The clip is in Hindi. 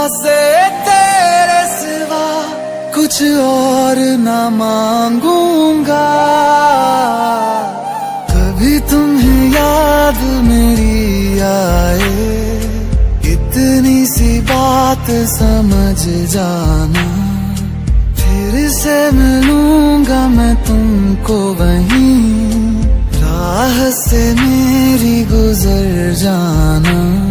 से तेरे सिवा कुछ और ना मांगूंगा। कभी तुम्हें याद मेरी आए, इतनी सी बात समझ जाना। फिर से मिलूंगा मैं तुमको वहीं, राह से मेरी गुजर जाना।